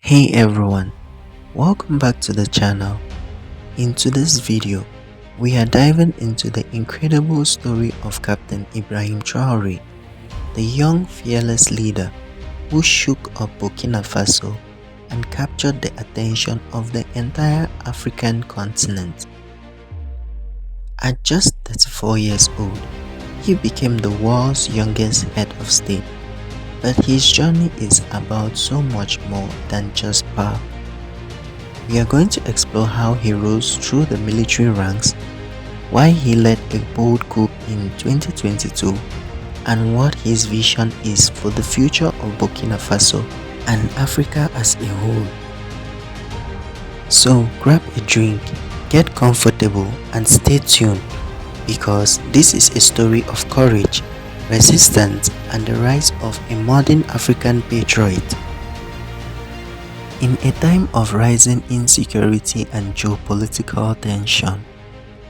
Hey everyone, welcome back to the channel. In today's video, we are diving into the incredible story of Captain Ibrahim Traoré, the young fearless leader who shook up Burkina Faso and captured the attention of the entire African continent. At just 34 years old, he became the world's youngest head of state. But his journey is about so much more than just power. We are going to explore how he rose through the military ranks, why he led a bold coup in 2022, and what his vision is for the future of Burkina Faso and Africa as a whole. So grab a drink, get comfortable, and stay tuned because this is a story of courage, resistance, and the rise of a modern African patriot. In a time of rising insecurity and geopolitical tension,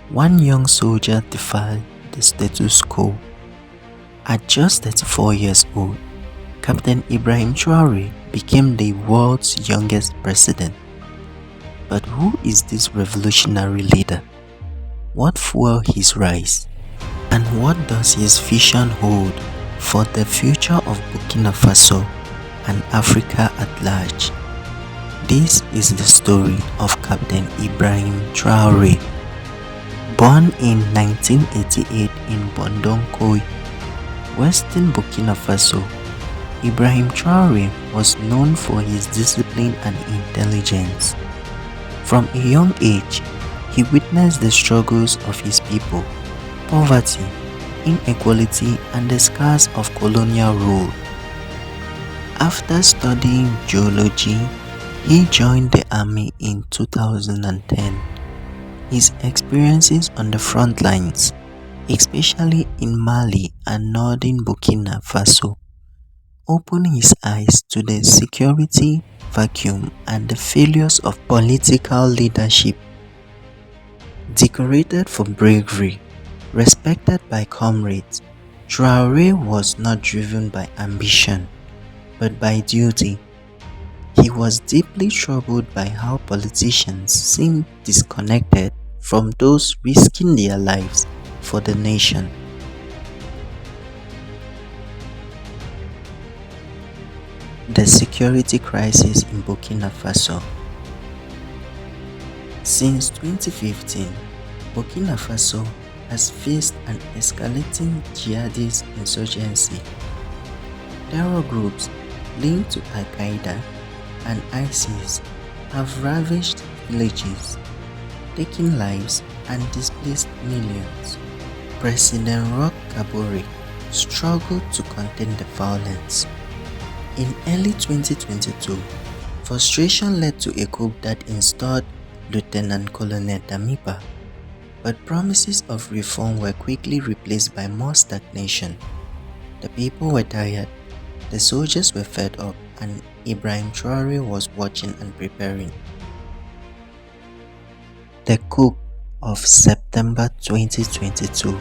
one young soldier defied the status quo. At just 34 years old, Captain Ibrahim Traoré became the world's youngest president. But who is this revolutionary leader? What fueled his rise? And what does his vision hold for the future of Burkina Faso and Africa at large? This is the story of Captain Ibrahim Traoré. Born in 1988 in Bondokuy, western Burkina Faso, Ibrahim Traoré was known for his discipline and intelligence. From a young age, he witnessed the struggles of his people, poverty, inequality, and the scars of colonial rule. After studying geology, he joined the army in 2010. His experiences on the front lines, especially in Mali and northern Burkina Faso, opened his eyes to the security vacuum and the failures of political leadership. Decorated for bravery, respected by comrades, Traoré was not driven by ambition, but by duty. He was deeply troubled by how politicians seemed disconnected from those risking their lives for the nation. The security crisis in Burkina Faso. Since 2015, Burkina Faso has faced an escalating jihadist insurgency. Terror groups linked to Al-Qaeda and ISIS have ravaged villages, taken lives and displaced millions. President Roch Kabore struggled to contain the violence. In early 2022, frustration led to a coup that installed Lieutenant Colonel Damiba, but promises of reform were quickly replaced by more stagnation. The people were tired, the soldiers were fed up, and Ibrahim Traoré was watching and preparing. The coup of September 2022.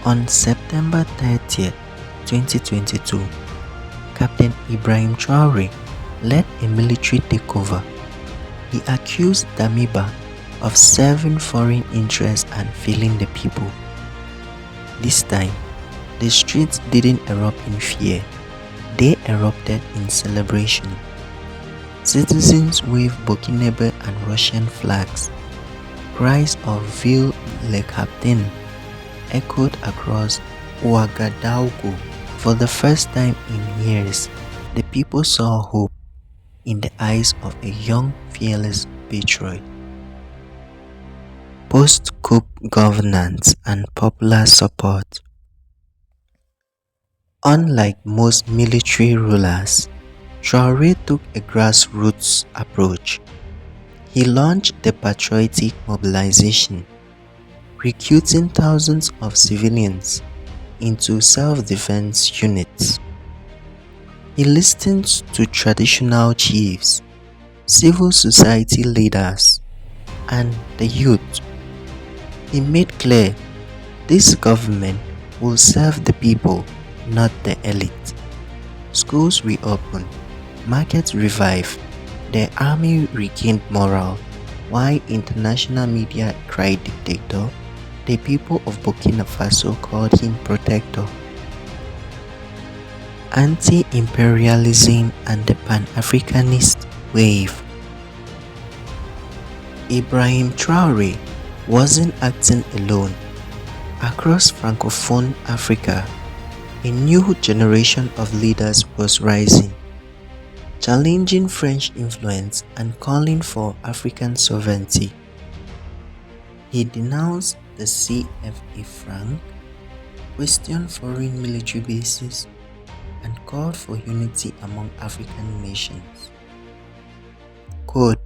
On September 30th, 2022, Captain Ibrahim Traoré led a military takeover. He accused Damiba of serving foreign interests and failing the people. This time, the streets didn't erupt in fear, they erupted in celebration. Citizens waved Burkinabe and Russian flags. Cries of Vive le Capitaine echoed across Ouagadougou. For the first time in years, the people saw hope in the eyes of a young, fearless patriot. Post-coup governance and popular support. Unlike most military rulers, Traoré took a grassroots approach. He launched the patriotic mobilization, recruiting thousands of civilians into self-defense units. He listened to traditional chiefs, civil society leaders, and the youth. He made clear this government will serve the people, not the elite. Schools reopened, markets revived, the army regained morale, while international media cried dictator. The people of Burkina Faso called him protector. Anti-imperialism and the Pan-Africanist wave. Ibrahim Traoré wasn't acting alone. Across Francophone Africa, a new generation of leaders was rising, challenging French influence and calling for African sovereignty. He denounced the CFA franc, questioned foreign military bases, and called for unity among African nations. Quote,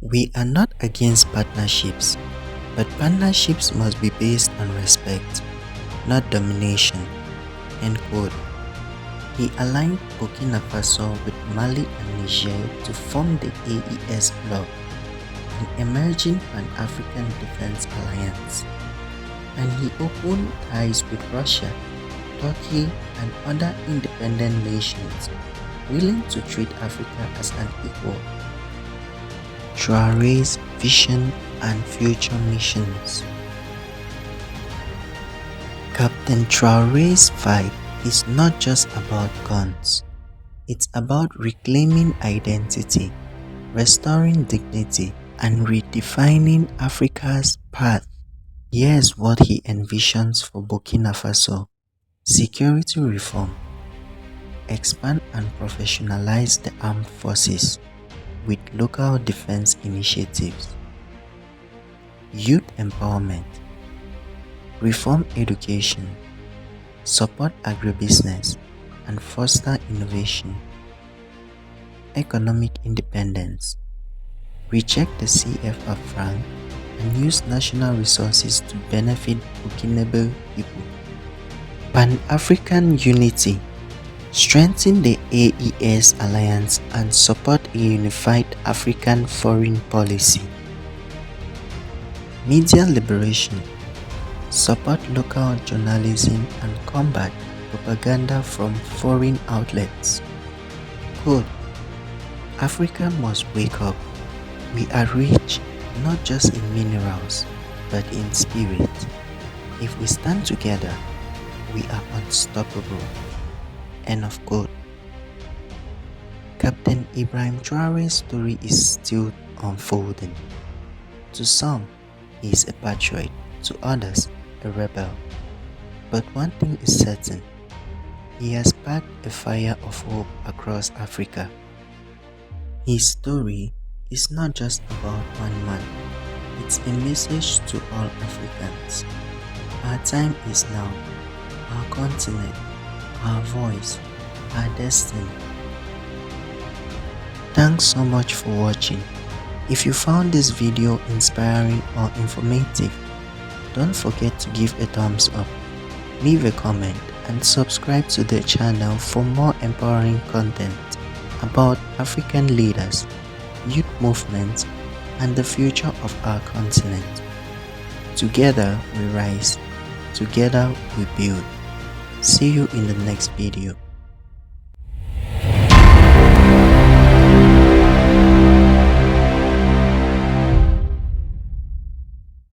"We are not against partnerships, but partnerships must be based on respect, not domination." End quote. He aligned Burkina Faso with Mali and Niger to form the AES bloc, an emerging Pan-African defense alliance. And he opened ties with Russia, Turkey, and other independent nations willing to treat Africa as an equal. Traoré's vision and future missions. Captain Traoré's fight is not just about guns. It's about reclaiming identity, restoring dignity, and redefining Africa's path. Here's what he envisions for Burkina Faso. Security reform. Expand and professionalize the armed forces with local defense initiatives. Youth empowerment. Reform education. Support agribusiness and foster innovation. Economic independence. Reject the CFA franc and use national resources to benefit Burkinabe people. Pan-African unity. Strengthen the AES alliance and support a unified African foreign policy. Media liberation. Support local journalism and combat propaganda from foreign outlets. Quote, "Africa must wake up. We are rich not just in minerals, but in spirit. If we stand together, we are unstoppable." End of quote. Captain Ibrahim Traoré's story is still unfolding. To some, he is a patriot, to others, a rebel. But one thing is certain, he has sparked a fire of hope across Africa. His story is not just about one man, it's a message to all Africans. Our time is now, our continent, our voice, our destiny. Thanks so much for watching. If you found this video inspiring or informative, don't forget to give a thumbs up, leave a comment, and subscribe to the channel for more empowering content about African leaders, youth movements, and the future of our continent. Together we rise, together we build. See you in the next video.